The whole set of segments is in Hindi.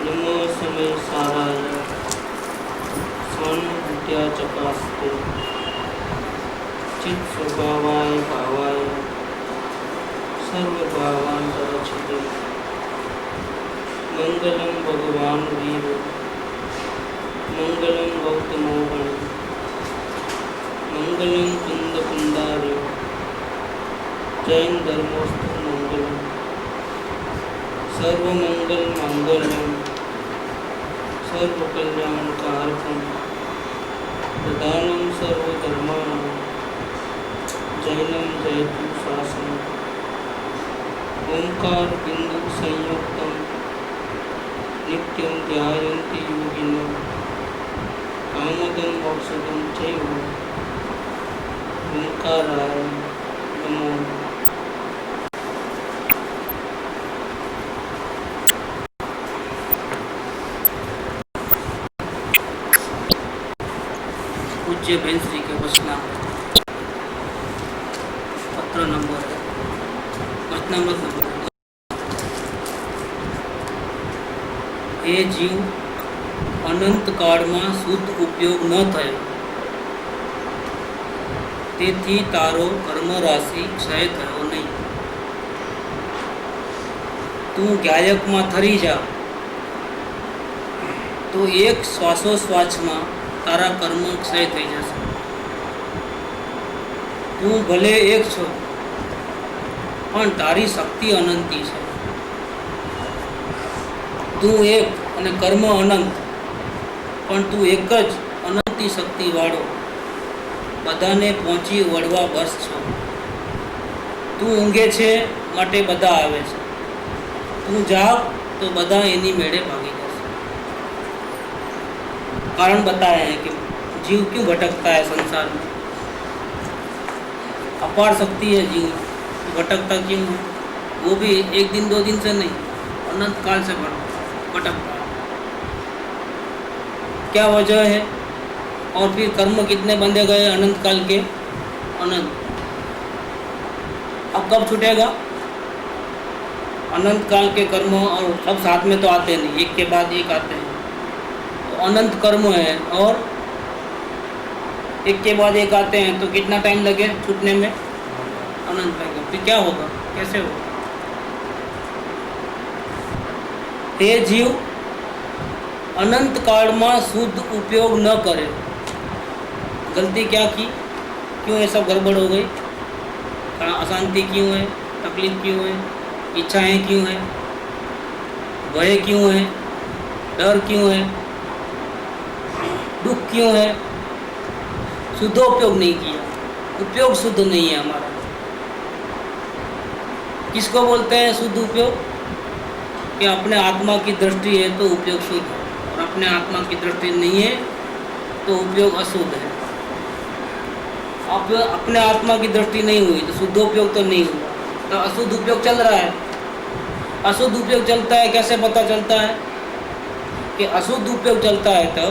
नमो समय साराय सहानुभूत्या चकास्ते चित् स्वभावाय भावाय सर्वभावान्तरच्छिदे मंगलम भगवान वीर मंगलम भक्तमोहन मंगलम कुंद कुंदार्य जैन धर्मोस्तु मंगलम सर्वमंगल मांगल्यम सर्वकल्याणकारकम प्रधानम सर्वधर्माणां जैनम जयतु शासनम ओंकार बिंदु संयुक्तम नित्यं ध्यायन्ति योगिनः कामदं मोक्षदं चैव ओंकाराय नमो। पूज्य बहन श्री के वचनामृत पत्र नंबर वचनामृत नंबर। हे जीव, अनंत काळમાં શુદ્ધ ઉપયોગ ન થયો તેથી તારો કર્મ રાશિ ક્ષય થયો નહીં. તું ગાયકમાં થરી જા તો એક શ્વાસોશ્વાસમાં તારા કર્મ ક્ષય થઈ જશે. તું ભલે એક છો પણ તારી શક્તિ અનંતી છે. તું એક અને કર્મ અનંત, પણ તું એક જ અનંતી શક્તિવાળો બધાને પહોંચી વળવા બસ છો. તું ઊંઘે છે માટે બધા આવે છે, તું જાગ તો બધા એની મેળે ભાગી જશે. कारण बताया है कि जीव क्यों भटकता है संसार में. अपार शक्ति है जीव, भटकता क्यों है? वो भी एक दिन दो दिन से नहीं, अनंत काल से भटकता है. क्या वजह है? और फिर कर्म कितने बंधे गए अनंत काल के? अनंत. अब कब छूटेगा? अनंत काल के कर्म और सब साथ में तो आते नहीं, एक के बाद एक आते हैं. तो अनंत कर्म है और एक के बाद एक आते हैं, तो कितना टाइम लगे छूटने में? अनंत लगेगा. फिर क्या होगा? कैसे होगा? हे जीव, अनंत काल में शुद्ध उपयोग न करे. गलती क्या की? क्यों ये सब गड़बड़ हो गई? अशांति क्यों है? तकलीफ क्यों है? इच्छाएं क्यों है? भय क्यों है? डर क्यों है? दुख क्यों है? शुद्ध उपयोग नहीं किया. उपयोग शुद्ध नहीं है हमारा. किसको बोलते हैं शुद्ध उपयोग? कि अपने आत्मा की दृष्टि है तो उपयोग शुद्ध है, और अपने आत्मा की दृष्टि नहीं है तो उपयोग अशुद्ध है. अब अपने आत्मा की दृष्टि नहीं हुई तो शुद्ध उपयोग तो नहीं हुआ, तो अशुद्ध उपयोग चल रहा है. अशुद्ध उपयोग चलता है, कैसे पता चलता है? कि अशुद्ध उपयोग चलता है तब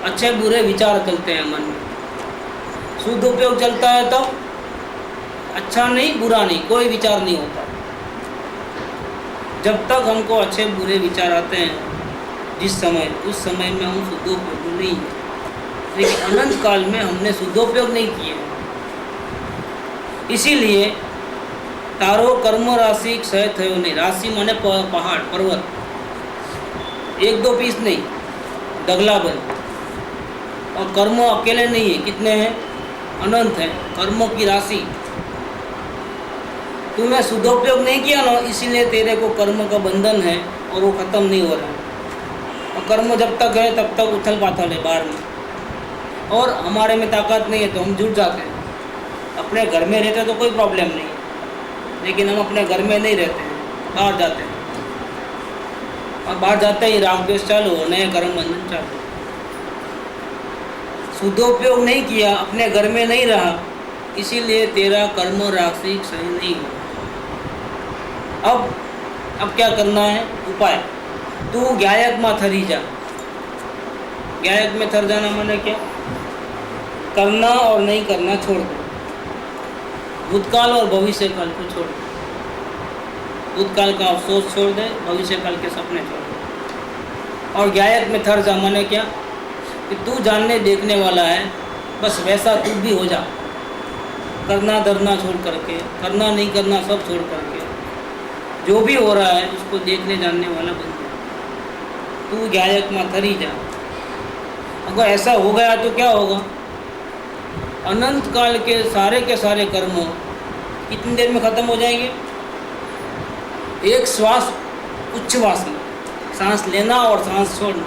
अच्छे बुरे विचार चलते हैं मन में. शुद्ध उपयोग चलता है तब अच्छा नहीं बुरा नहीं, कोई विचार नहीं होता. जब तक हमको अच्छे बुरे विचार आते हैं जिस समय, उस समय में हम शुद्धोपयोग नहीं है. लेकिन अनंत काल में हमने शुद्धोपयोग नहीं किए. इसीलिए तारो कर्म राशि क्षय थयो नहीं. राशि माने पहाड़ पर्वत, एक दो पीस नहीं, डगलाबंद. और कर्म अकेले नहीं है, कितने हैं? अनंत है कर्मों की राशि. तूने शुद्धोपयोग नहीं किया ना, इसीलिए तेरे को कर्म का बंधन है और वो खत्म नहीं हो रहा है. और कर्म जब तक है तब तक उथल पाथल है बाहर में, और हमारे में ताकत नहीं है तो हम जुट जाते हैं. अपने घर में रहते तो कोई प्रॉब्लम नहीं है, लेकिन हम अपने घर में नहीं रहते हैं, बाहर जाते हैं. और बाहर जाते ही राग द्वेष चालू, नए कर्म बंधन चालू. शुद्धोपयोग नहीं किया, अपने घर में नहीं रहा, इसीलिए तेरा कर्म राशि सही नहीं हुआ. अब क्या करना है? उपाय. तू गायक में थरी जा. गायक में थर जाना माने क्या? करना और नहीं करना छोड़ दो. भूतकाल और भविष्य काल को छोड़ दे. भूतकाल का अफसोस छोड़ दे, भविष्य काल के सपने छोड़ दे. और गायक में थर जा माने क्या कि तू जानने देखने वाला है, बस वैसा तू भी हो जा, करना धरना छोड़ करके, करना नहीं करना सब छोड़ करके, जो भी हो रहा है उसको देखने जानने वाला बन जा, तू गायक में थरी जा। अगर ऐसा हो गया तो क्या होगा, अनंत काल के सारे कर्म कितनी देर में ख़त्म हो जाएंगे। एक श्वास उच्छ्वास में, सांस लेना और सांस छोड़ना,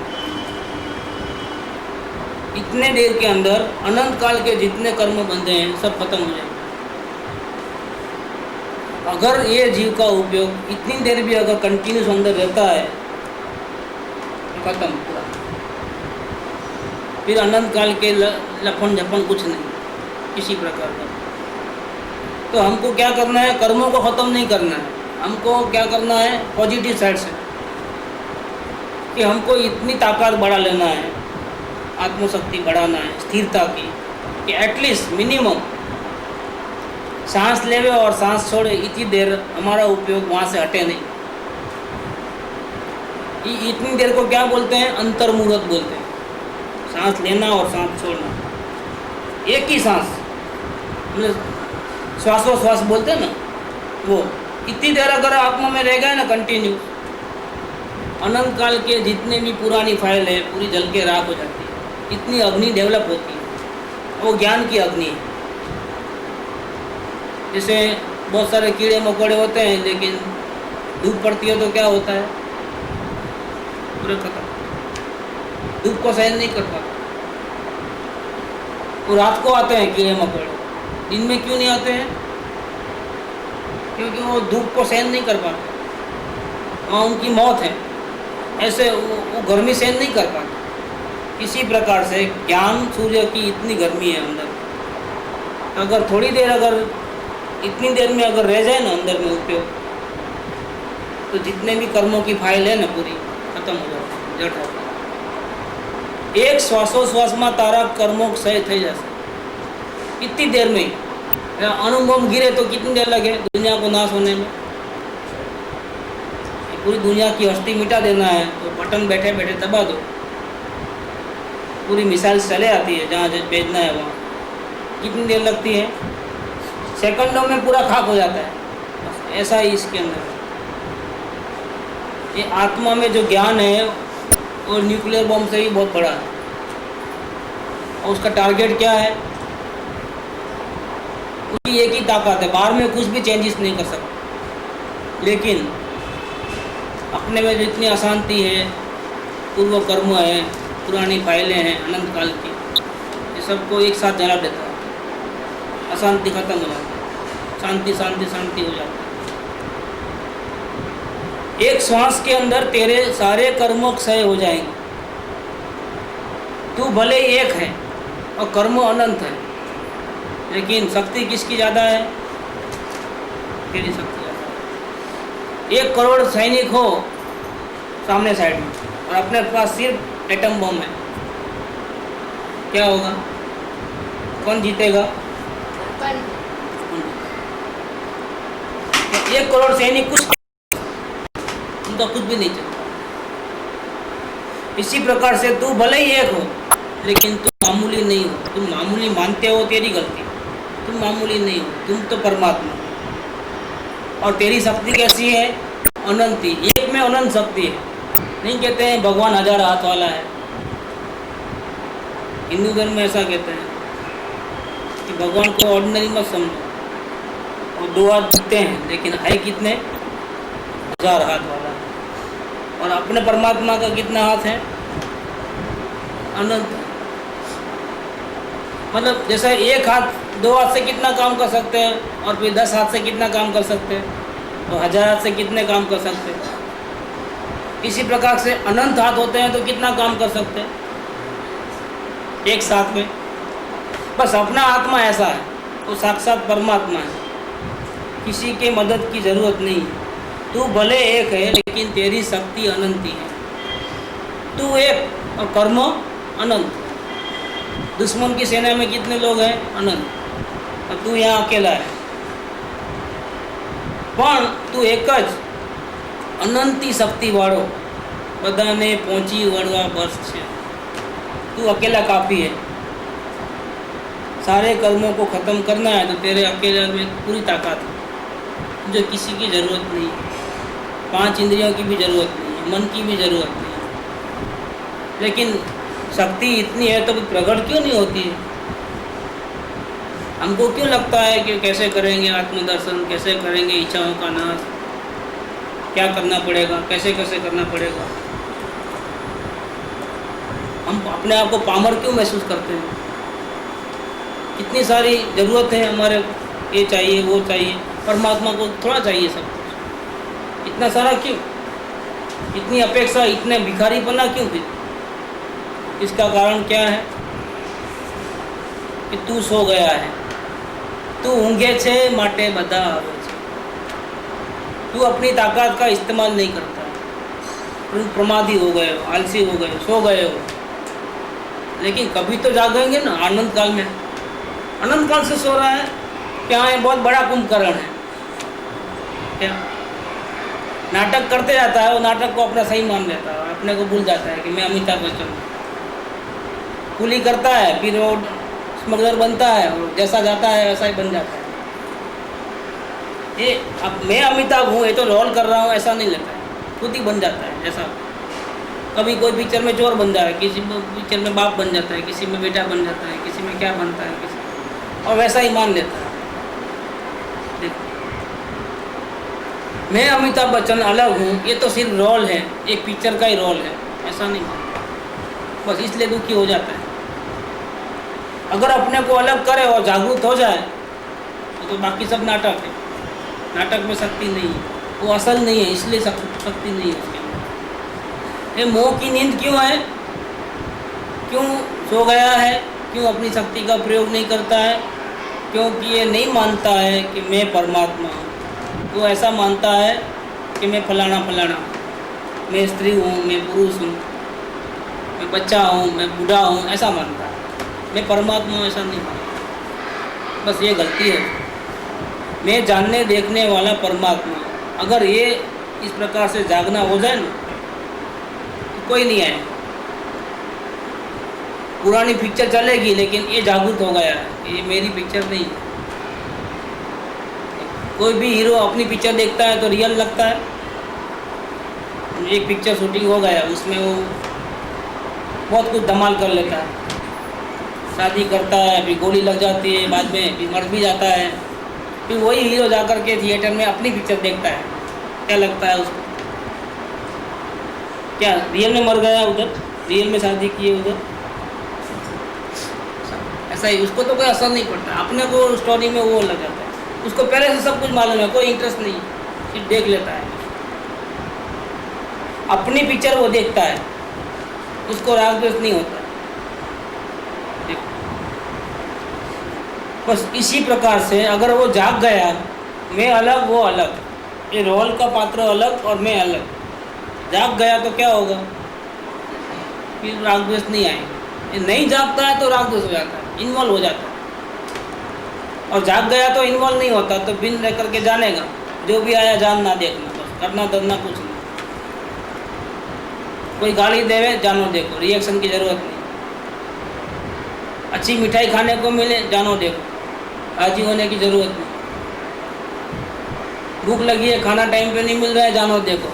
इतने देर के अंदर अनंत काल के जितने कर्म बंधे हैं सब खत्म हो जाएंगे। अगर ये जीव का उपयोग इतनी देर भी अगर कंटिन्यूस अंदर रहता है तो खत्म पूरा, फिर अनंत काल के लफन झपन कुछ नहीं किसी प्रकार का। तो हमको क्या करना है, कर्मों को ख़त्म नहीं करना है, हमको क्या करना है पॉजिटिव साइड से, कि हमको इतनी ताकत बढ़ा लेना है, आत्मशक्ति बढ़ाना है स्थिरता की, कि एटलीस्ट मिनिमम सांस लेवे और सांस छोड़े इतनी देर हमारा उपयोग वहाँ से हटे नहीं। इतनी देर को क्या बोलते हैं, अंतर्मुहूर्त बोलते हैं, सांस लेना और सांस छोड़ना एक ही सांस, मतलब श्वासोश्वास बोलते हैं ना, वो इतनी देर अगर आत्मा में रह गए ना कंटिन्यू, अनंत काल के जितने भी पुरानी फाइल है पूरी जल के राख हो जाती है, इतनी अग्नि डेवलप होती है, वो ज्ञान की अग्नि है। जैसे बहुत सारे कीड़े मकोड़े होते हैं, लेकिन धूप पड़ती है तो क्या होता है, पूरा खत्म, धूप को सहन नहीं कर पाता। वो रात को आते हैं कीड़े मकोड़े, दिन में क्यों नहीं आते हैं, क्योंकि वो धूप को सहन नहीं कर पाते, वहाँ उनकी मौत है। ऐसे वो गर्मी सहन नहीं कर पाते। इसी प्रकार से ज्ञान सूर्य की इतनी गर्मी है अंदर, अगर थोड़ी देर अगर इतनी देर में अगर रह जाए ना अंदर में उपयोग, तो जितने भी कर्मों की फाइल है ना पूरी खत्म हो जाती है, जड़ जाती है। एक श्वासोश्वास में तारा कर्मों क्षय થઈ જશે इतनी देर में ही। अणुबम गिरे तो कितनी देर लगे दुनिया को नाश होने में। पूरी दुनिया की हस्ती मिटा देना है तो बटन बैठे बैठे दबा दो, पूरी मिसाइल चले आती है, जहाँ भेजना है वहाँ कितनी देर लगती है, सेकंडों में पूरा खाक हो जाता है। बस ऐसा ही इसके अंदर ये आत्मा में जो ज्ञान है वो न्यूक्लियर बम से ही बहुत बड़ा है, और उसका टारगेट क्या है, उसकी एक ही ताकत है, बाहर में कुछ भी चेंजेस नहीं कर सकते। लेकिन अपने में जितनी अशांति है, पूर्व कर्म है, पुरानी फाइलें हैं अनंत काल की, ये सबको एक साथ जला देता है, अशांति खत्म हो जाती है, शांति शांति शांति हो जाती है। एक श्वास के अंदर तेरे सारे कर्म क्षय हो जाएंगे। तू भले एक है और कर्म अनंत है, लेकिन शक्ति किसकी ज़्यादा है, तेरी शक्ति ज़्यादा है। 1 करोड़ सैनिक हो सामने साइड में और अपने पास सिर्फ एटम बम है, क्या होगा, कौन जीतेगा? 1 करोड़ सैनिक कुछ उनका कुछ भी नहीं चलता। इसी प्रकार से तू भले ही एक हो, लेकिन तुम मामूली नहीं हो। तुम मामूली मानते हो, तेरी गलती, तुम मामूली नहीं हो, तुम तो परमात्मा। और तेरी शक्ति कैसी है, अनंत ही, एक में अनंत शक्ति है। नहीं कहते हैं भगवान 1000 हाथ वाला है, हिंदू धर्म में ऐसा कहते हैं कि भगवान को ऑर्डिनरी मत समझो, वो 2 हाथ दिखते हैं लेकिन है कितने, 1000 हाथ वाला है। और अपने परमात्मा का कितना हाथ है, अनंत। मतलब जैसे एक हाथ 2 हाथ से कितना काम कर सकते हैं, और फिर 10 हाथ से कितना काम कर सकते हैं, तो 1000 हाथ से कितने काम कर सकते हैं। इसी प्रकार से अनंत हाथ होते हैं तो कितना काम कर सकते हैं एक साथ में। बस अपना आत्मा ऐसा है, वो साक्षात परमात्मा है, किसी के मदद की ज़रूरत नहीं है। तू भले एक है लेकिन तेरी शक्ति अनंत ही है। तू एक और कर्म अनंत। दुश्मन की सेना में कितने लोग हैं, अनंत, और तू यहाँ अकेला है। पण तू एक ज अनंती शक्ति वाળો બધાને પહોંચી વળવા બસ છે, तू अकेला काफ़ी है। सारे कर्मों को ख़त्म करना है तो तेरे अकेले में पूरी ताकत है, मुझे किसी की ज़रूरत नहीं है, 5 इंद्रियों की भी ज़रूरत नहीं है, मन की भी ज़रूरत नहीं है। लेकिन शक्ति इतनी है तो प्रकट क्यों नहीं होती है? हमको क्यों लगता है कि कैसे करेंगे आत्मदर्शन, कैसे करेंगे इच्छाओं का नाश, क्या करना पड़ेगा, कैसे कैसे करना पड़ेगा? हम अपने आप को पामर क्यों महसूस करते हैं? कितनी सारी ज़रूरत है हमारे, ये चाहिए वो चाहिए, परमात्मा को थोड़ा चाहिए सब कुछ, इतना सारा क्यों? इतनी अपेक्षा, इतने भिखारीपना क्यों फिर? इसका कारण क्या है कि तू सो गया है, तू ઊંઘે છે માટે બધા આવે છે, तू अपनी ताकत का इस्तेमाल नहीं करता, तुम प्रमादी हो गए हो, आलसी हो गए हो, सो गए हो। लेकिन कभी तो जागेंगे ना, आनंद काल में। अनंत काल से सो रहा है क्या? है बहुत बड़ा कुंभकर्ण है क्या? नाटक करते जाता है, वो नाटक को अपना सही मान लेता है, अपने को भूल जाता है कि मैं अमिताभ बच्चन हूँ। कुली करता है, फिर वो स्मगलर बनता है, और जैसा जाता है वैसा ही बन जाता है। ये अब मैं अमिताभ हूँ, ये तो रोल कर रहा हूँ, ऐसा नहीं लेता है, खुद ही बन जाता है। जैसा कभी कोई पिक्चर में चोर बन जाता है, किसी पिक्चर में बाप बन जाता है, किसी में बेटा बन जाता है, किसी में क्या बनता है, किसी और वैसा ही मान लेता है। देखो, मैं अमिताभ बच्चन अलग हूँ, ये तो सिर्फ रोल है, एक पिक्चर का ही रोल है, ऐसा नहीं मानता, बस इसलिए दुखी हो जाता है। अगर अपने को अलग करे और जागरूक हो जाए तो बाकी सब नाटक है, नाटक में शक्ति नहीं है, वो असल नहीं है, इसलिए शक्ति नहीं है उसके अंदर। ये मोह की नींद क्यों है? क्यों सो गया है? क्यों अपनी शक्ति का प्रयोग नहीं करता है? क्योंकि ये नहीं मानता है कि मैं परमात्मा हूँ। वो ऐसा मानता है कि मैं फलाना फलाना, मैं स्त्री हूँ, मैं पुरुष हूँ, मैं बच्चा हूँ, मैं बूढ़ा हूँ, ऐसा मानता है। मैं परमात्मा हूँ ऐसा नहीं मानता, बस ये गलती है। मैं जानने देखने वाला परमात्मा, अगर ये इस प्रकार से जागना हो जाए ना, तो कोई नहीं आए। पुरानी पिक्चर चलेगी लेकिन ये जागरूक हो गया है कि ये मेरी पिक्चर नहीं है। कोई भी हीरो अपनी पिक्चर देखता है तो रियल लगता है। एक पिक्चर शूटिंग हो गया, उसमें वो बहुत कुछ धमाल कर लेता है, शादी करता है, फिर गोली लग जाती है, बाद में फिर मर भी जाता है, फिर वही हीरो जाकर के थिएटर में अपनी पिक्चर देखता है, क्या लगता है उसको? क्या रियल में मर गया उधर, रियल में शादी की है उधर? ऐसा ही उसको तो कोई असर नहीं पड़ता, अपने को स्टोरी में वो लग जाता है, उसको पहले से सब कुछ मालूम है, कोई इंटरेस्ट नहीं, सिर्फ देख लेता है। अपनी पिक्चर वो देखता है, उसको राग द्वेष नहीं होता। बस इसी प्रकार से अगर वो जाग गया, मैं अलग वो अलग, ये रोल का पात्र अलग और मैं अलग, जाग गया तो क्या होगा? फिर राग द्वेष नहीं आएंगे। ये नहीं जागता है तो राग द्वेष हो जाता है, इन्वॉल्व हो जाता है। और जाग गया तो इन्वॉल्व नहीं होता, तो बिन रह करके जानेगा, जो भी आया जानना देखना, बस करना धरना कुछ नहीं। कोई गाली देवे, जानो देखो, रिएक्शन की जरूरत नहीं। अच्छी मिठाई खाने को मिले, जानो देखो, राजी होने की जरूरत नहीं। भूख लगी है, खाना टाइम पे नहीं मिल रहा है, जानो देखो,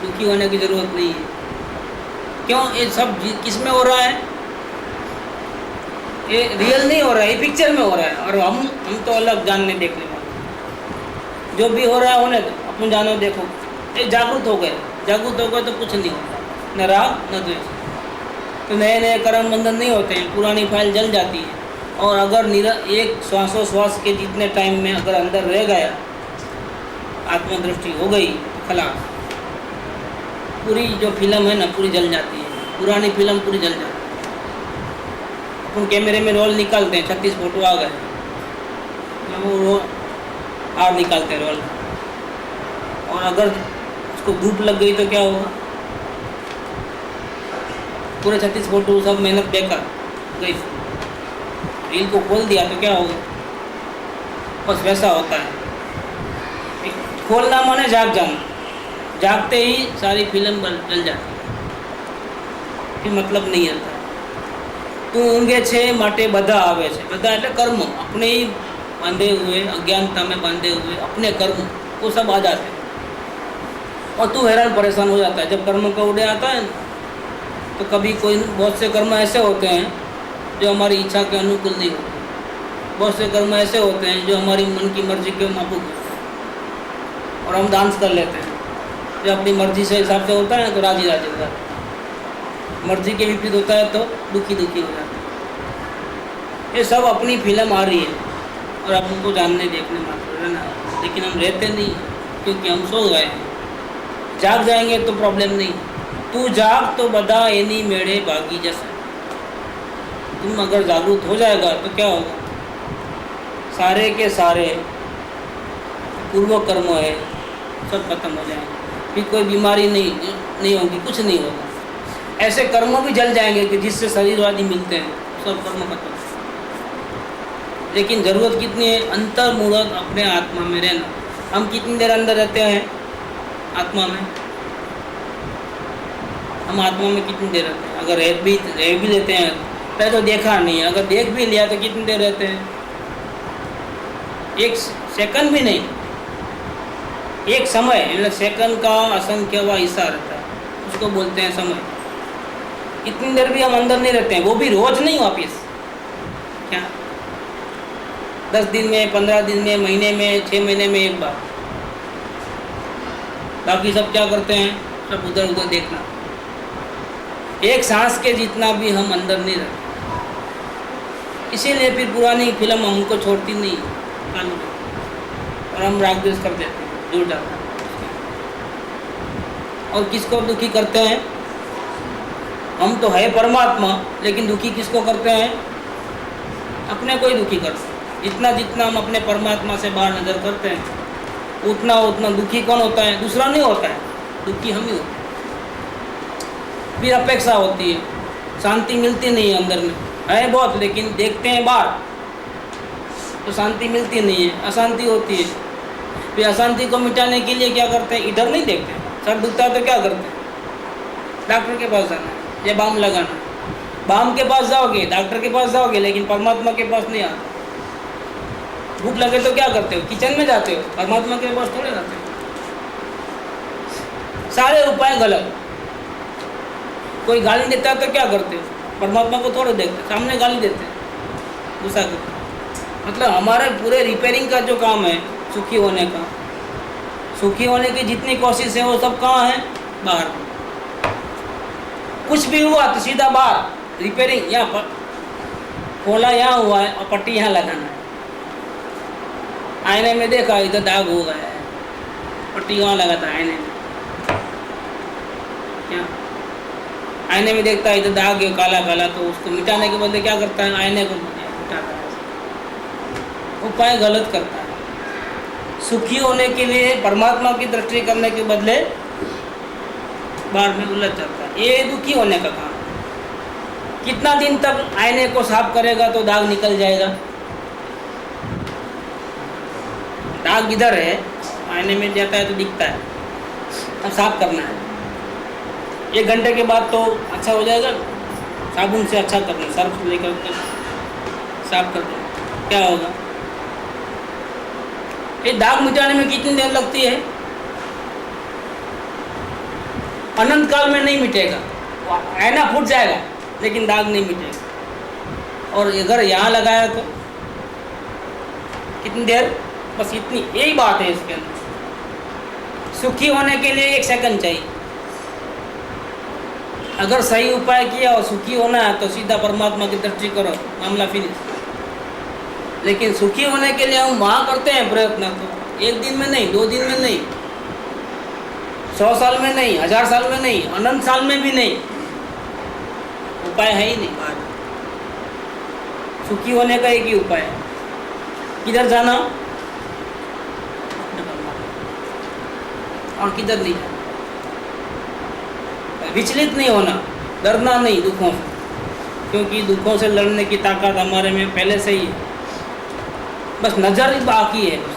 दुखी होने की जरूरत नहीं है। क्यों? ये सब किस में हो रहा है? ये रियल नहीं हो रहा है, ये पिक्चर में हो रहा है। और हम तो अलग जानने देखने वाले, जो भी हो रहा है होने दो, अपन जानो देखो। ये जागरूक हो गए, जागरूक हो गए तो कुछ नहीं होता, न राग न द्वेष। तो नए नए कर्म बंधन नहीं होते हैं, पुरानी फाइल जल जाती है। और अगर एक श्वासोश्वास के जितने टाइम में अगर अंदर रह गया, आत्मदृष्टि हो गई, तो खलास, पूरी जो फिल्म है ना पूरी जल जाती है, पुरानी फिल्म पूरी जल जाती है। अपन कैमरे में रोल निकालते हैं, 36 फोटो आ गए, वो और निकालते हैं रोल। और अगर उसको धूप लग गई तो क्या होगा? पूरे 36 फोटो सब मेहनत बेकार गई। रील को खोल दिया तो क्या होगा? बस वैसा होता है। खोलना माने जाग जाना, जागते ही सारी फिल्म जल जाती है। फिर मतलब नहीं रहता। તું ઊંઘે છે માટે બધા આવે છે, બધા એટલે કર્મ अपने ही बांधे हुए, अज्ञानता में बांधे हुए अपने कर्म वो सब आ जाते हैं और तू हैरान परेशान हो जाता है जब कर्म का उड़े आता है ना। तो कभी कोई बहुत से कर्म ऐसे होते हैं जो हमारी इच्छा के अनुकूल नहीं होते, बहुत से कर्म ऐसे होते हैं जो हमारी मन की मर्जी के माफूक होते हैं और हम डांस कर लेते हैं। जो अपनी मर्जी से हिसाब से होता है तो राजी राजी हो जाता है, मर्जी के विपरीत होता है तो दुखी दुखी हो जाता है। ये सब अपनी फिल्म आ रही है और अब उनको जानने देखने मात्र है ना, लेकिन हम रहते नहीं क्योंकि हम सो गए हैं। जाग जाएंगे तो प्रॉब्लम नहीं, तू जाग तो बदा एनी मेड़े भागी जैसा। तुम अगर जागरूक हो जाएगा तो क्या होगा, सारे के सारे पूर्व कर्म है सब खत्म हो जाएंगे, फिर कोई बीमारी नहीं होगी, कुछ नहीं होगा। ऐसे कर्म भी जल जाएंगे कि जिससे शरीरवादी मिलते हैं, सब कर्म खत्म। लेकिन ज़रूरत कितनी है, अंतर्मुहूर्त अपने आत्मा में रहना। हम कितनी देर अंदर रहते हैं आत्मा में, हम आत्मा में कितनी देर रहते हैं? अगर रह भी लेते हैं पहले तो देखा नहीं, अगर देख भी लिया तो कितनी देर रहते हैं? एक सेकंड भी नहीं, एक समय मतलब सेकंड का असंख्यवा हिस्सा रहता है, उसको बोलते हैं समय। इतनी देर भी हम अंदर नहीं रहते हैं, वो भी रोज नहीं, वापिस क्या 10 दिन में, 15 दिन में, महीने में, 6 महीने में एक बार। बाकी सब क्या करते हैं, सब उधर उधर देखना। एक सांस के जितना भी हम अंदर नहीं रहते, इसीलिए फिर पुरानी फिल्म हमको छोड़ती नहीं और हम राग द्वेष कर देते हैं, जुड़ जाते हैं। और किसको दुखी करते हैं? हम तो है परमात्मा, लेकिन दुखी किसको करते हैं? अपने को ही दुखी करते हैं। जितना जितना हम अपने परमात्मा से बाहर नजर करते हैं उतना उतना दुखी कौन होता है? दूसरा नहीं होता है, दुखी हम ही होते हैं। फिर अपेक्षा होती है, शांति मिलती नहीं है अंदर में, है बहुत, लेकिन देखते हैं बाहर तो शांति मिलती नहीं है, अशांति होती है। फिर अशांति को मिटाने के लिए क्या करते हैं? इधर नहीं देखते, सर दुखता है तो क्या करते हैं? डॉक्टर के पास जाना है, ये बाम लगाना है। बाम के पास जाओगे, डॉक्टर के पास जाओगे, लेकिन परमात्मा के पास नहीं आते। भूख लगे तो क्या करते हो? किचन में जाते हो, परमात्मा के पास थोड़े जाते हो। सारे उपाय गलत। कोई गाली देता है तो क्या करते हो? परमात्मा को थोड़े देखते, सामने गाली देते हैं, गुस्सा करते। मतलब हमारे पूरे रिपेयरिंग का जो काम है, सुखी होने का, सुखी होने की जितनी कोशिश है वो सब कहाँ है? बाहर। कुछ भी हुआ तो सीधा बाहर, रिपेयरिंग यहाँ खोला यहाँ हुआ है और पट्टी यहाँ लगाना है। आईने में देखा इधर दाग हो गया है, पट्टी वहाँ लगाता है आईने में। क्या आईने में देखता है इधर दाग है काला काला, तो उसको मिटाने के बदले क्या करता है? आईने को मिटाता है, उपाय गलत करता है। सुखी होने के लिए परमात्मा की दृष्टि करने के बदले बाहर में उलझ जाता है। ये दुखी होने का काम। कितना दिन तक आईने को साफ करेगा तो दाग निकल जाएगा? दाग इधर है, आईने में जाता है तो दिखता है, अब साफ करना है। 1 घंटे के बाद तो अच्छा हो जाएगा, साबुन से अच्छा करना, सर्फ लेकर साफ कर दो, क्या होगा? ये दाग मिटाने में कितनी देर लगती है? अनंत काल में नहीं मिटेगा, आईना फूट जाएगा लेकिन दाग नहीं मिटेगा। और अगर यहाँ लगाया तो कितनी देर? बस इतनी, यही बात है इसके अंदर। सुखी होने के लिए 1 सेकंड चाहिए। अगर सही उपाय किया और सुखी होना है तो सीधा परमात्मा की दृष्टि करो, मामला फिनिश। लेकिन सुखी होने के लिए हम वहाँ करते हैं प्रयत्न, तो 1 दिन में नहीं, 2 दिन में नहीं, 100 साल में नहीं, 1000 साल में नहीं, अनंत साल में भी नहीं, उपाय है ही नहीं। सुखी होने का एक ही उपाय है, किधर जाना और किधर नहीं जाना। विचलित नहीं होना, डरना नहीं दुखों से, क्योंकि दुखों से लड़ने की ताकत हमारे में पहले से ही है। बस नज़र ही बाकी है, बस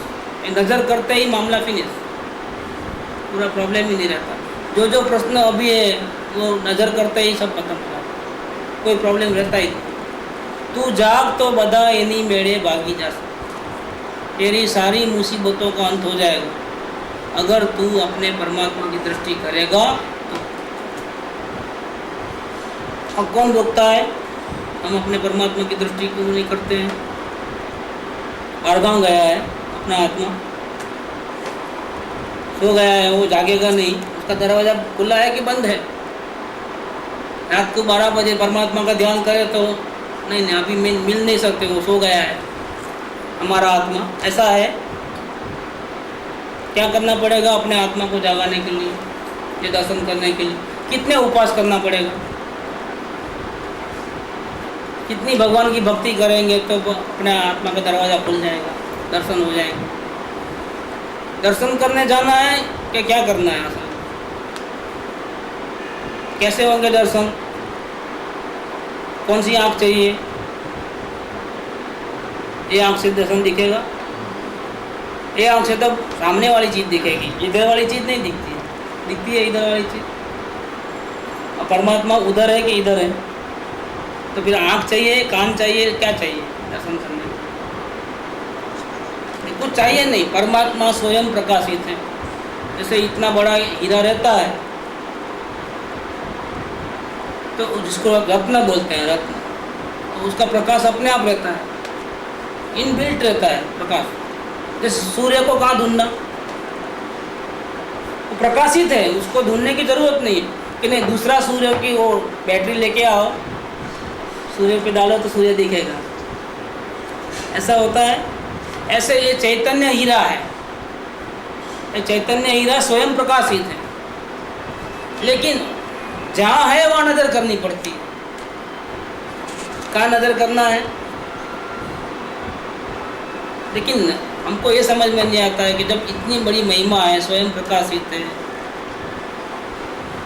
नज़र करते ही मामला फिनिश, पूरा प्रॉब्लम ही नहीं रहता। जो जो प्रश्न अभी है वो नज़र करते ही सब खत्म हो जाता है। कोई प्रॉब्लम रहता ही नहीं। तू जाग तो बदा एनी मेड़े भागी जा, तेरी सारी मुसीबतों का अंत हो जाएगा अगर तू अपने परमात्मा की दृष्टि करेगा तो। अब कौन रोकता है हम अपने परमात्मा की दृष्टि क्यों नहीं करते हैं? बारगांव गया है अपना आत्मा, सो गया है, वो जागेगा नहीं, उसका दरवाज़ा खुला है कि बंद है? रात को 12 बजे परमात्मा का ध्यान करे तो नहीं, अभी मिल नहीं सकते, वो सो गया है हमारा आत्मा। ऐसा है। क्या करना पड़ेगा अपने आत्मा को जगाने के लिए, ये दर्शन करने के लिए? कितने उपवास करना पड़ेगा, कितनी भगवान की भक्ति करेंगे तो अपने आत्मा का दरवाज़ा खुल जाएगा, दर्शन हो जाएगा। दर्शन करने जाना है कि क्या करना है? असल कैसे होंगे दर्शन? कौन सी आँख चाहिए? ये आँख से दर्शन दिखेगा? ये आँख से तब सामने वाली चीज़ दिखेगी, इधर वाली चीज़ नहीं दिखती है, दिखती है इधर वाली चीज़। और परमात्मा उधर है कि इधर है? तो फिर आँख चाहिए, कान चाहिए, क्या चाहिए दर्शन करने? कुछ चाहिए नहीं। परमात्मा स्वयं प्रकाशित है। जैसे इतना बड़ा हीरा रहता है तो जिसको रत्न बोलते हैं, रत्न, तो उसका प्रकाश अपने आप रहता है, इनबिल्ट रहता है प्रकाश। जैसे सूर्य को कहाँ ढूंढना? वो प्रकाशित है, उसको ढूंढने की जरूरत नहीं है कि नहीं दूसरा सूर्य की वो बैटरी लेके आओ, सूर्य पे डालो तो सूर्य दिखेगा। ऐसा होता है। ऐसे ये चैतन्य हीरा है, ये चैतन्य हीरा स्वयं प्रकाशित है, लेकिन जहाँ है वहाँ नज़र करनी पड़ती है। कहाँ नज़र करना है? लेकिन हमको ये समझ में नहीं आता है कि जब इतनी बड़ी महिमा है, स्वयं प्रकाशित है,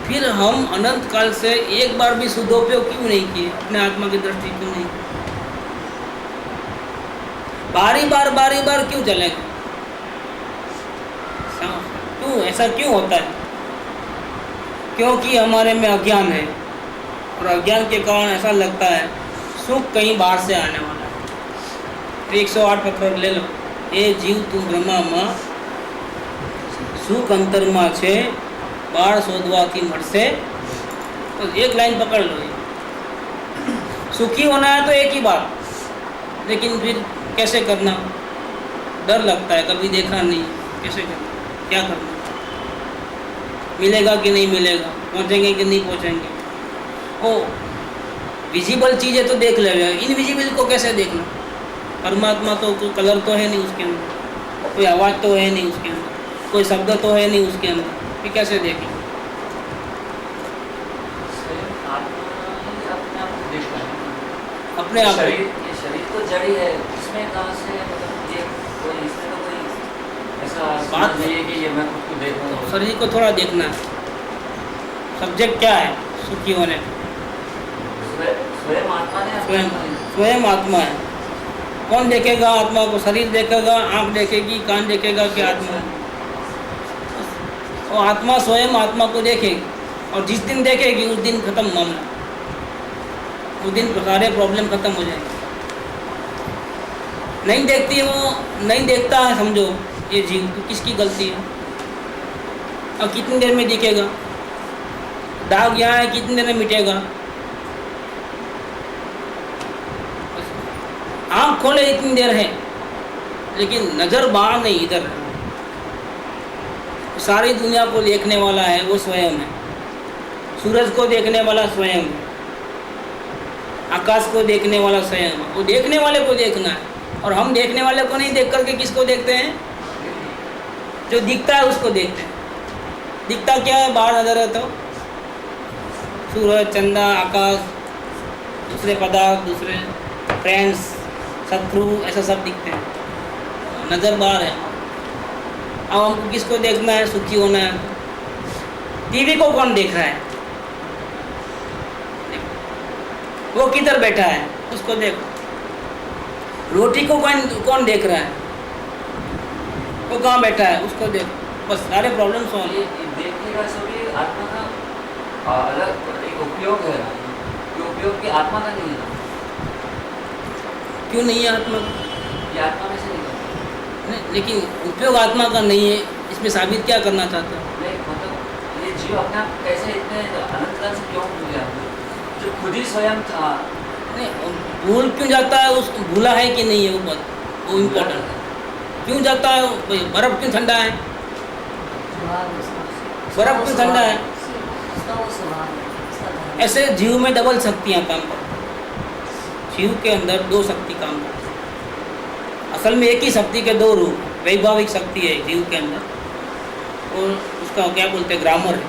फिर हम अनंत काल से एक बार भी सदुपयोग क्यों नहीं किए, अपने आत्मा की दृष्टि क्यों नहीं की? बारी बार क्यों चलेगा? क्यों ऐसा क्यों होता है? क्योंकि हमारे में अज्ञान है, और अज्ञान के कारण ऐसा लगता है सुख कहीं बाहर से आने वाला है। 108 पत्र ले लो। ए जीव तू ब्रह्मा माँ सुख अंतर माँ छे बाढ़ शोधवा की मर से, तो एक लाइन पकड़ लो। सुखी होना है तो एक ही बात, लेकिन फिर कैसे करना? डर लगता है, कभी देखा नहीं, कैसे करना, क्या करना, मिलेगा कि नहीं मिलेगा, पहुंचेंगे कि नहीं पहुंचेंगे। ओ विजिबल चीज़ें तो देख लेगा, इनविजिबल को कैसे देखना? परमात्मा तो कोई कलर तो है नहीं उसके अंदर, कोई आवाज़ तो है नहीं उसके अंदर, कोई शब्द तो है नहीं उसके अंदर, फिर कैसे देखें? अपने आप शरीर तो जड़ी है, इसमें कहाँ से मतलब ये कोई इसमें तो कोई ऐसा बात नहीं है कि ये मैं खुद को देख रहा हूँ। शरीर को थोड़ा देखना है। सब्जेक्ट क्या है सुखी होने? स्वयं आत्मा है। स्वयं आत्मा है। कौन देखेगा आत्मा को? शरीर देखेगा, आँख देखेगी, कान देखेगा कि आत्मा? वो आत्मा स्वयं आत्मा को देखेगी, और जिस दिन देखेगी उस दिन खत्म मामला, उस दिन सारे प्रॉब्लम खत्म हो जाएंगे। नहीं देखती है वो, नहीं देखता है, समझो ये जीव, तो किसकी गलती है? और कितनी देर में दिखेगा? दाग यहाँ है, कितनी देर में मिटेगा? आँख खोले इतनी देर है, लेकिन नज़र बाहर नहीं, इधर है। सारी दुनिया को देखने वाला है वो स्वयं है। सूरज को देखने वाला स्वयं है, आकाश को देखने वाला स्वयं है। वो देखने वाले को देखना है, और हम देखने वाले को नहीं देख करके किसको देखते हैं? जो दिखता है उसको देखते हैं। दिखता क्या है? बाहर नजर है तो सूरज, चंदा, आकाश, दूसरे पदार्थ, दूसरे फ्रेंड्स, शत्रु, ऐसा सब दिखते हैं, नज़र बाहर है। अब हमको किसको देखना है? सुखी होना है। टीवी को कौन देख रहा है? वो किधर बैठा है उसको देखो। रोटी को कौन देख रहा है? वो कहाँ बैठा है उसको देखो। बस सारे प्रॉब्लम सॉल्व। देखने का सभी आत्मा का अलग एक उपयोग है। उपयोग की आत्मा का नहीं है ना, क्यों नहीं है आत्मा का? ये आत्मा में से निकलता नहीं, लेकिन उपयोग आत्मा का नहीं है, इसमें साबित क्या करना चाहते हो? नहीं, मतलब ये जीव अपने आप कैसे इतने अनंत काल से क्यों भूल गया, जो खुद ही स्वयं था। नहीं, भूल क्यों जाता है? उसको भूला है कि नहीं है वो बात, वो इम्पोर्टेंट है। क्यों जाता है? बर्फ़ क्यों ठंडा है? बर्फ़ क्यों ठंडा है? ऐसे जीव में डबल शक्तियाँ काम करती, जीव के अंदर दो शक्ति काम करती। असल में एक ही शक्ति के दो रूप, वैभाविक शक्ति है जीव के अंदर और उसका क्या बोलते हैं, ग्रामर है,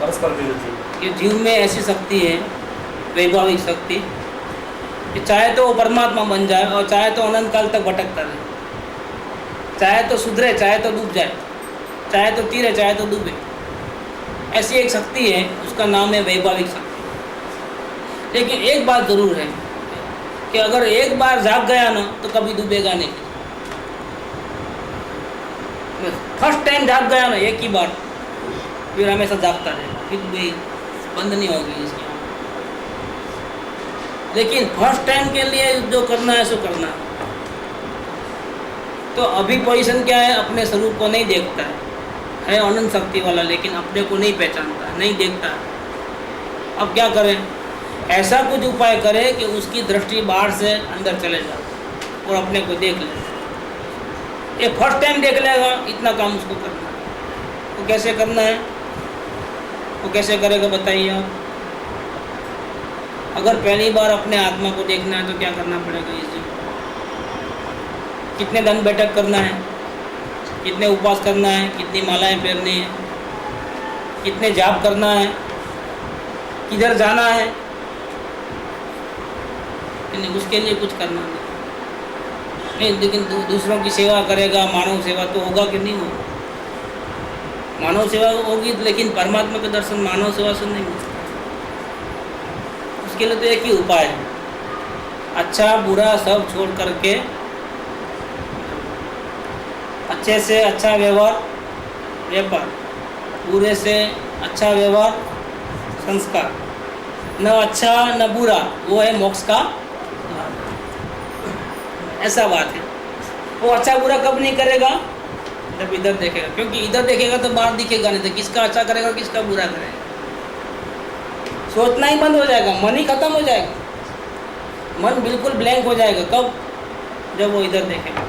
परस्पर विरोधी। ये जीव में ऐसी शक्ति है, वैभाविक शक्ति, कि चाहे तो वो परमात्मा बन जाए और चाहे तो अनंत काल तक भटकता रहे, चाहे तो सुधरे चाहे तो डूब जाए, चाहे तो तीरे चाहे तो डूबे। ऐसी एक शक्ति है, उसका नाम है वैभाविक शक्ति। लेकिन एक बात ज़रूर है कि अगर एक बार जाग गया ना तो कभी डूबेगा नहीं। फर्स्ट टाइम जाग गया ना एक ही बार, फिर हमेशा जागता रहेगा, फिर भी बंद नहीं होगी इसकी। लेकिन फर्स्ट टाइम के लिए जो करना है सो करना है। तो अभी पोजीशन क्या है, अपने स्वरूप को नहीं देखता है अनंत शक्ति वाला, लेकिन अपने को नहीं पहचानता है, नहीं देखता है। अब क्या करें? ऐसा कुछ उपाय करें कि उसकी दृष्टि बाहर से अंदर चले जाए और अपने को देख ले। ये फर्स्ट टाइम देख लेगा, इतना काम उसको करना है। वो कैसे करना है, वो कैसे करेगा बताइए आप? अगर पहली बार अपने आत्मा को देखना है तो क्या करना पड़ेगा? इस जीवन कितने दिन बैठक करना है, कितने उपवास करना है, कितनी मालाएं फेरनी है, कितने जाप करना है, किधर जाना है, उसके लिए कुछ करना नहीं। लेकिन दूसरों की सेवा करेगा, मानव सेवा तो होगा कि नहीं होगा? मानव सेवा होगी, लेकिन परमात्मा के दर्शन मानव सेवा से नहीं मिलता। उसके लिए तो एक ही उपाय है, अच्छा बुरा सब छोड़ करके अच्छे से अच्छा व्यापार, बुरे से अच्छा व्यवहार संस्कार, न अच्छा न बुरा, वो है मोक्ष का द्वार। ऐसा बात है। वो अच्छा बुरा कब नहीं करेगा? जब इधर देखेगा, क्योंकि इधर देखेगा तो बाहर दिखेगा नहीं, तो किसका अच्छा करेगा किसका बुरा करेगा? सोचना ही बंद हो जाएगा, मन ही खत्म हो जाएगा, मन बिल्कुल ब्लैंक हो जाएगा। कब? जब वो इधर देखेगा।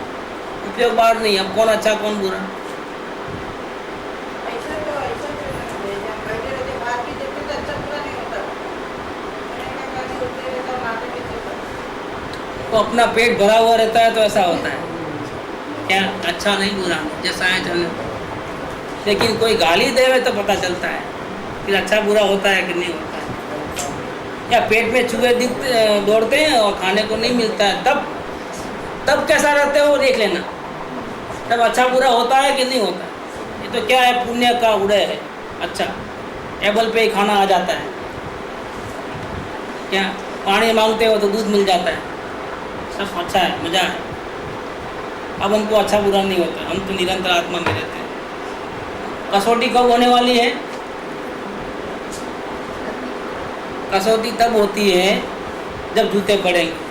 उपयोग बाहर नहीं, अब कौन अच्छा कौन बुरा। तो अपना पेट भरा हुआ रहता है तो ऐसा होता है क्या? अच्छा नहीं बुरा, जैसा है चलने। लेकिन कोई गाली देवे तो पता चलता है फिर अच्छा बुरा होता है कि नहीं होता है। या पेट में चूहे दौड़ते हैं और खाने को नहीं मिलता है, तब कैसा रहते हो वो देख लेना, तब अच्छा बुरा होता है कि नहीं होता है। ये तो क्या है, पुण्य का उदय है। अच्छा टेबल पे ही खाना आ जाता है, क्या पानी मांगते हो तो दूध मिल जाता है, सब अच्छा है, मज़ा है। अब हमको अच्छा बुरा नहीं होता, हम तो निरंतर आत्मा में रहते हैं। कसौटी कब होने वाली है? कसौटी तब होती है जब जूते पड़ेंगे।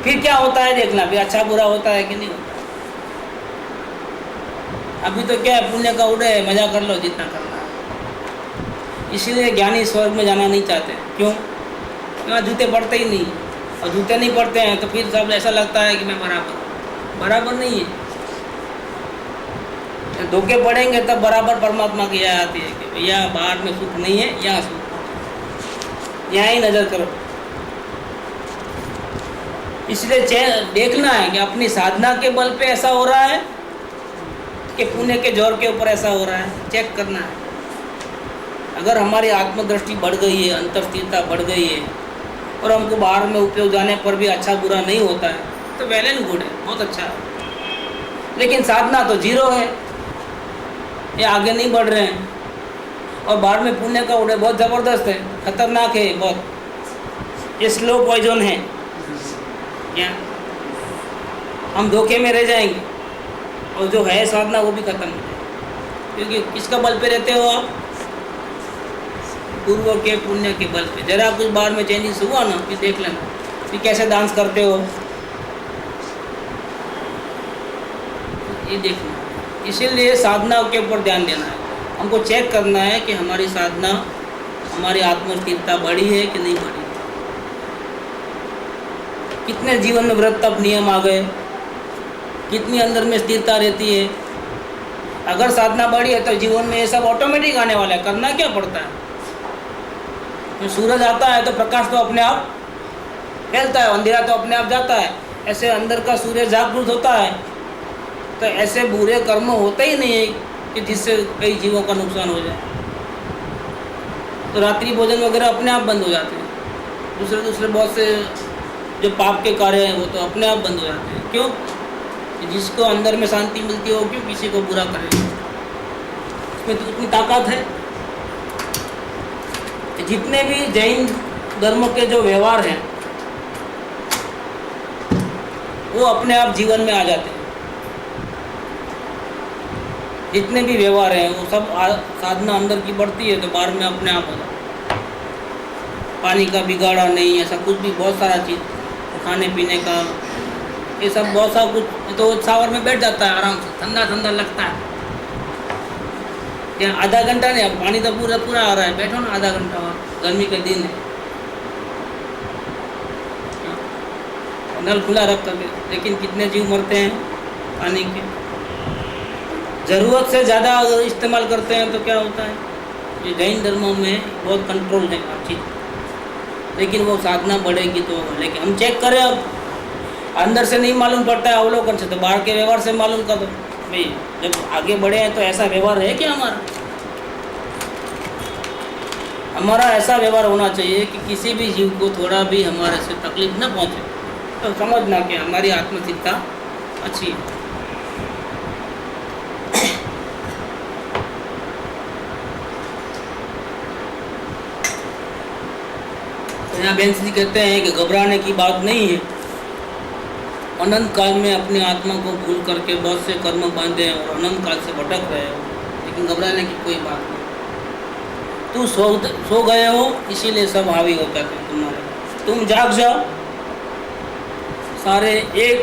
फिर क्या होता है देखना, फिर अच्छा बुरा होता है कि नहीं होता। अभी तो क्या है, पुण्य का उदय है, मजा कर लो जितना करना है। इसीलिए ज्ञानी स्वर्ग में जाना नहीं चाहते। क्यों? यहाँ जूते पड़ते ही नहीं, और जूते नहीं पड़ते हैं तो फिर सब ऐसा लगता है कि मैं बराबर नहीं है। धोखे पड़ेंगे तब बराबर परमात्मा की याद आती है कि भैया बाहर में सुख नहीं है, यहाँ सुख, यहाँ ही नज़र करो। इसलिए देखना है कि अपनी साधना के बल पे ऐसा हो रहा है कि पुण्य के जोर के ऊपर ऐसा हो रहा है, चेक करना है। अगर हमारी आत्मदृष्टि बढ़ गई है, अंतर्स्थिरता बढ़ गई है और हमको बाहर में उपयोग जाने पर भी अच्छा बुरा नहीं होता है तो वेल एंड गुड है, बहुत अच्छा है। लेकिन साधना तो जीरो है, ये आगे नहीं बढ़ रहे हैं और बाहर में पुण्य का उदय बहुत ज़बरदस्त है, खतरनाक है बहुत। ये स्लो पॉइजन है। क्या हम धोखे में रह जाएंगे और जो है साधना वो भी खत्म हो जाएगी। क्योंकि किसका बल पे रहते हो आप? पूर्व के पुण्य के बल पे। जरा कुछ बार में चेंजेस हुआ ना, फिर देख लेना कि कैसे डांस करते हो, ये देखना। इसीलिए साधना के ऊपर ध्यान देना है, हमको चेक करना है कि हमारी साधना, हमारी आत्मस्थिरता बढ़ी है कि नहीं बढ़ी। कितने जीवन में व्रत तप नियम आ गए, कितनी अंदर में स्थिरता रहती है। अगर साधना बढ़ी है तो जीवन में ये सब ऑटोमेटिक आने वाला है, करना क्या पड़ता है। तो सूरज आता है तो प्रकाश तो अपने आप फैलता है, अंधेरा तो अपने आप जाता है। ऐसे अंदर का सूर्य जागृत होता है, तो ऐसे बुरे कर्म होते ही नहीं है कि जिससे कई जीवों का नुकसान हो जाए। तो रात्रि भोजन वगैरह अपने आप बंद हो जाते हैं। दूसरे बहुत से जो पाप के कार्य हैं वो तो अपने आप बंद हो जाते हैं। क्यों? कि जिसको अंदर में शांति मिलती है वो क्यों किसी को बुरा करेगा। इसमें तो इतनी ताकत है। जितने भी जैन धर्म के जो व्यवहार हैं वो अपने आप जीवन में आ जाते हैं। जितने भी व्यवहार हैं वो सब साधना अंदर की बढ़ती है तो बाहर में अपने आप हो जाता है। पानी का बिगाड़ा नहीं, ऐसा कुछ भी, बहुत सारा चीज़, खाने पीने का, ये सब बहुत सा कुछ। तो शावर में बैठ जाता है आराम से, ठंडा ठंडा लगता है। क्या आधा घंटा नहीं, अब पानी तो पूरा आ रहा है, बैठो ना आधा घंटा और, गर्मी के दिन है, नल खुला रख कर। लेकिन कितने जीव मरते हैं पानी के। ज़रूरत से ज़्यादा अगर इस्तेमाल करते हैं तो क्या होता है। ये जैन धर्मों में बहुत कंट्रोल है हर चीज़। लेकिन वो साधना बढ़ेगी तो, लेकिन हम चेक करें, अब अंदर से नहीं मालूम पड़ता है अवलोकन से, तो बाहर के व्यवहार से मालूम कर दो भाई। जब आगे बढ़े हैं तो ऐसा व्यवहार है क्या हमारा ऐसा व्यवहार होना चाहिए कि किसी भी जीव को थोड़ा भी हमारे से तकलीफ न पहुँचे, तो समझना कि हमारी आत्मस्थिरता अच्छी है। तो यहाँ बेंस जी कहते हैं कि घबराने की बात नहीं है। अनंत काल में अपनी आत्मा को भूल करके बहुत से कर्म बांधे हैं और अनंत काल से भटक रहे हो, लेकिन घबराने की कोई बात नहीं। तू सो गए हो इसीलिए सब हावी होता है तुम्हारे। तुम जाग जाओ, सारे एक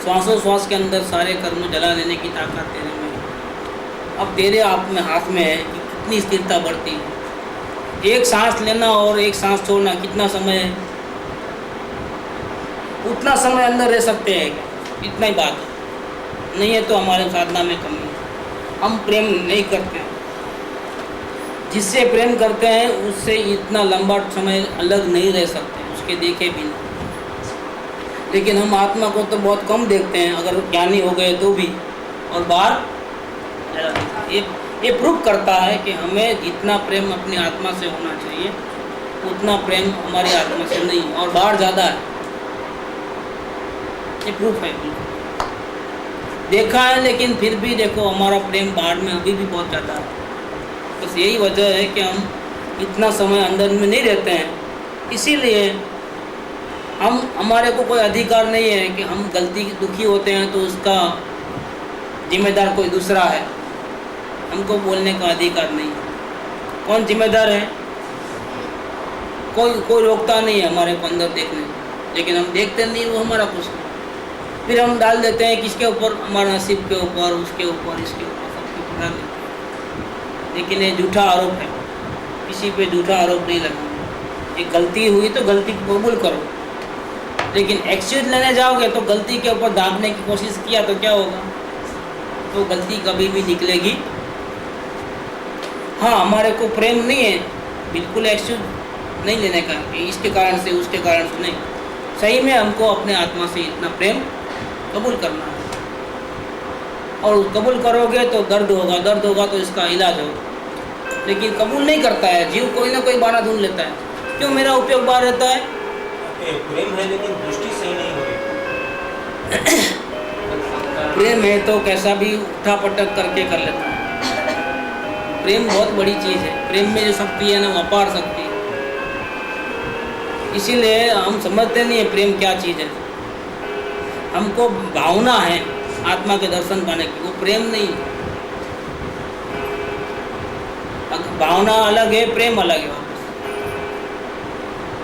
श्वासोश्वास के अंदर सारे कर्म जला लेने की ताकत तेरे में है। अब तेरे आप में हाथ में है कि कितनी स्थिरता बढ़ती है। एक सांस लेना और एक सांस छोड़ना कितना समय है, उतना समय अंदर रह सकते हैं, इतना ही बात नहीं है। तो हमारे साधना में कमी है। हम प्रेम नहीं करते, जिससे प्रेम करते हैं उससे इतना लंबा समय अलग नहीं रह सकते, उसके देखे भी नहीं। लेकिन हम आत्मा को तो बहुत कम देखते हैं, अगर ज्ञानी हो गए तो भी, और बाहर ये प्रूव करता है कि हमें जितना प्रेम अपनी आत्मा से होना चाहिए उतना प्रेम हमारी आत्मा से नहीं, और बाहर ज़्यादा है। ये प्रूफ है, देखा है। लेकिन फिर भी देखो हमारा प्रेम बाहर में अभी भी बहुत ज़्यादा है। बस यही वजह है कि हम इतना समय अंदर में नहीं रहते हैं। इसीलिए हमारे को कोई अधिकार नहीं है कि हम गलती दुखी होते हैं तो उसका जिम्मेदार कोई दूसरा है, हमको बोलने का अधिकार नहीं है। कौन जिम्मेदार है? कोई रोकता नहीं है हमारे को अंदर देखने, लेकिन हम देखते नहीं, वो हमारा कुछ नहीं। फिर हम डाल देते हैं किसके ऊपर, हमारे नसीब के ऊपर, उसके ऊपर, इसके ऊपर, सबके ऊपर डाल देते हैं। लेकिन ये झूठा आरोप है, किसी पे झूठा आरोप नहीं लगाना। ये गलती हुई तो गलती को कबूल करो, लेकिन एक्सक्यूज लेने जाओगे तो गलती के ऊपर दागने की कोशिश किया तो क्या होगा, तो गलती कभी भी निकलेगी। हाँ, हमारे को प्रेम नहीं है, बिल्कुल एक्सक्यूज नहीं लेने का कि इसके कारण से उसके कारण से नहीं। सही में हमको अपने आत्मा से इतना प्रेम कबूल करना है, और कबूल करोगे तो दर्द होगा तो इसका इलाज होगा। लेकिन कबूल नहीं करता है जीव, कोई ना कोई बहाना ढूंढ लेता है। क्यों? मेरा उपयोग बाहर रहता है। प्रेम है लेकिन दृष्टि सही नहीं होगी। प्रेम है तो कैसा भी उठा पटक करके कर लेता है। प्रेम बहुत बड़ी चीज़ है। प्रेम में जो शक्ति है ना, वो अपार शक्ति है। इसीलिए हम समझते नहीं है प्रेम क्या चीज़ है। हमको भावना है आत्मा के दर्शन पाने की, वो प्रेम नहीं है। भावना अलग है, प्रेम अलग है।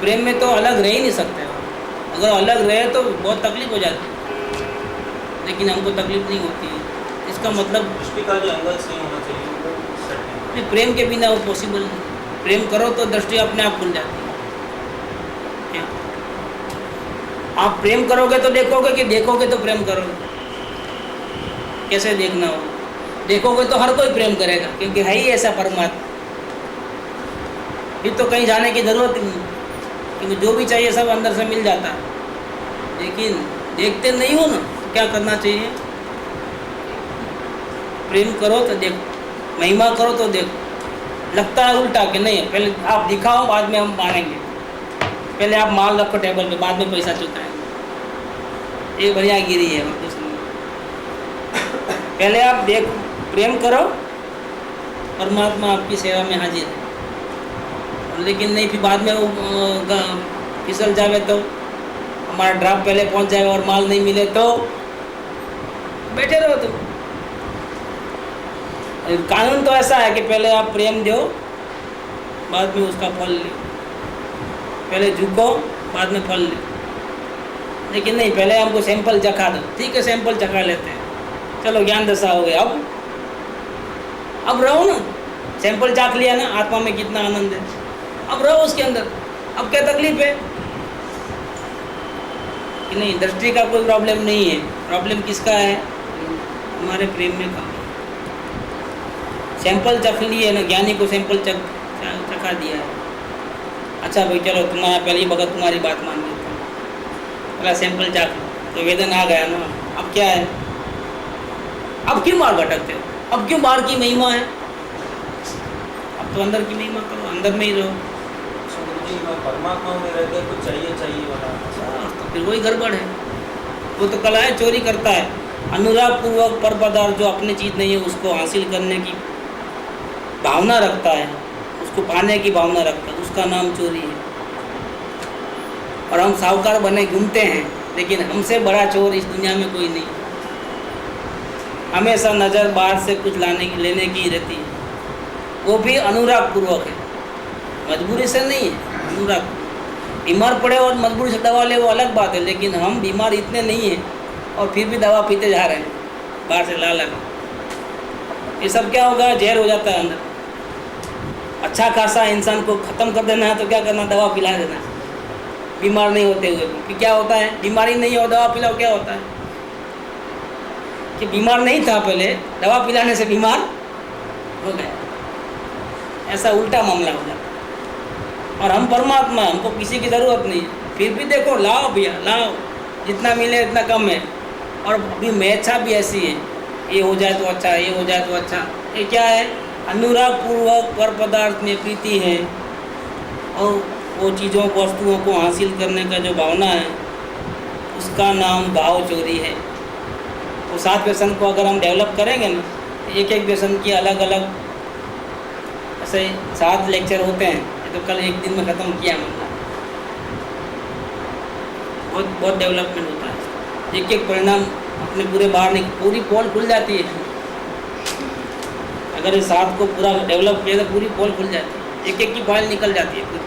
प्रेम में तो अलग रह ही नहीं सकते हो। अगर अलग रहे तो बहुत तकलीफ हो जाती है, लेकिन हमको तकलीफ नहीं होती है। इसका मतलब दृष्टि का जो एंगल सही होना चाहिए वो सेट नहीं। नहीं, प्रेम के बिना वो पॉसिबल नहीं। प्रेम करो तो दृष्टि अपने आप खुल जाती है। क्या आप प्रेम करोगे तो देखोगे, कि देखोगे तो प्रेम करोगे? कैसे देखना हो? देखोगे तो हर कोई प्रेम करेगा, क्योंकि है ही ऐसा परमात्मा। फिर तो कहीं जाने की जरूरत ही नहीं, क्योंकि जो भी चाहिए सब अंदर से मिल जाता है। लेकिन देखते नहीं हो ना, तो क्या करना चाहिए? प्रेम करो तो देखो, महिमा करो तो देखो। लगता है उल्टा कि नहीं, पहले आप दिखाओ, बाद में हम मानेंगे। पहले आप माल रखो टेबल पे, बाद में पैसा चुकाएंगे। ये बढ़िया गिरी है और कुछ नहीं। पहले आप देखो, प्रेम करो, परमात्मा आपकी सेवा में हाजिर है। लेकिन नहीं, फिर बाद में वो फिसल जावे तो, हमारा ड्राफ्ट पहले पहुंच जाए और माल नहीं मिले तो बैठे रहो। तो कानून तो ऐसा है कि पहले आप प्रेम दो, बाद में उसका फल लो। पहले झुको, बाद में फल लो। लेकिन नहीं, पहले हमको सैंपल चखा दो। ठीक है, सैंपल चखा लेते हैं, चलो ज्ञान दशा हो गया। अब रहो ना, सैंपल चाख लिया ना, आत्मा में कितना आनंद है, अब रहो उसके अंदर। अब क्या तकलीफ है कि नहीं? दृष्टि का कोई प्रॉब्लम नहीं है, प्रॉब्लम किसका है? हमारे प्रेम में का। सैंपल चख लिए ना, ज्ञानी को सैंपल चखा दिया है। अच्छा भाई चलो, तुम्हारा पहली भगत तुम्हारी बात मान लेता हूँ, पहला सैंपल चाख तो वेदन आ गया ना। अब क्या है? अब क्यों बाहर भटकते हो? अब क्यों बाहर की महिमा है? अब तो अंदर की महिमा करो, अंदर में ही रहो। जी, परमात्मा में रहते कुछ चाहिए वाला, तो फिर वही गड़बड़ है। वो तो कला है, चोरी करता है। अनुराग पूर्वक पर पदार्थ जो अपनी चीज़ नहीं है उसको हासिल करने की भावना रखता है, उसको पाने की भावना रखता है, उसका नाम चोरी है। और हम साहूकार बने घूमते हैं, लेकिन हमसे बड़ा चोर इस दुनिया में कोई नहीं। हमेशा नज़र बाहर से कुछ लेने की रहती है, वो भी अनुराग पूर्वक है, मजबूरी से नहीं है। अनुराग, बीमार पड़े और मजबूरी से दवा ले वो अलग बात है, लेकिन हम बीमार इतने नहीं हैं और फिर भी दवा पीते जा रहे हैं बाहर से ला लगा। ये सब क्या होगा? जहर हो जाता है अंदर। अच्छा खासा इंसान को ख़त्म कर देना है तो क्या करना? दवा पिला देना है, बीमार नहीं होते हुए। कि क्या होता है? बीमारी नहीं हो, दवा पिलाओ, क्या होता है कि बीमार नहीं था पहले, दवा पिलाने से बीमार हो गया। ऐसा उल्टा मामला हो जाता है। और हम परमात्मा, हमको किसी की ज़रूरत नहीं, फिर भी देखो, लाओ भैया लाओ, जितना मिले इतना कम है। और अभी मेच्छा भी ऐसी है, ये हो जाए तो अच्छा, ये हो जाए तो अच्छा। ये क्या है? अनुराग पूर्वक पर पदार्थ में प्रीति है, और वो चीज़ों को, वस्तुओं को हासिल करने का जो भावना है, उसका नाम भाव चोरी है। वो 7 व्यसन को अगर हम डेवलप करेंगे ना, एक एक व्यसन की अलग अलग ऐसे 7 लेक्चर होते हैं, तो कल एक दिन में ख़त्म किया मतलब। बहुत डेवलपमेंट होता है। एक एक परिणाम अपने पूरे बाहर नहीं, पूरी पोल खुल जाती है। अगर इस 7 को पूरा डेवलप किया तो पूरी पोल खुल जाती है, एक एक की फाइल निकल जाती है पूरी।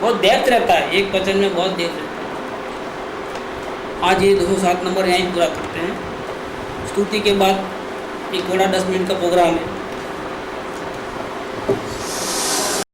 बहुत डेप्थ रहता है, एक वचन में बहुत डेप्थ रहता है। आज ये 207 नंबर यहीं पूरा करते हैं। स्तुति के बाद एक थोड़ा 10 मिनट का प्रोग्राम है।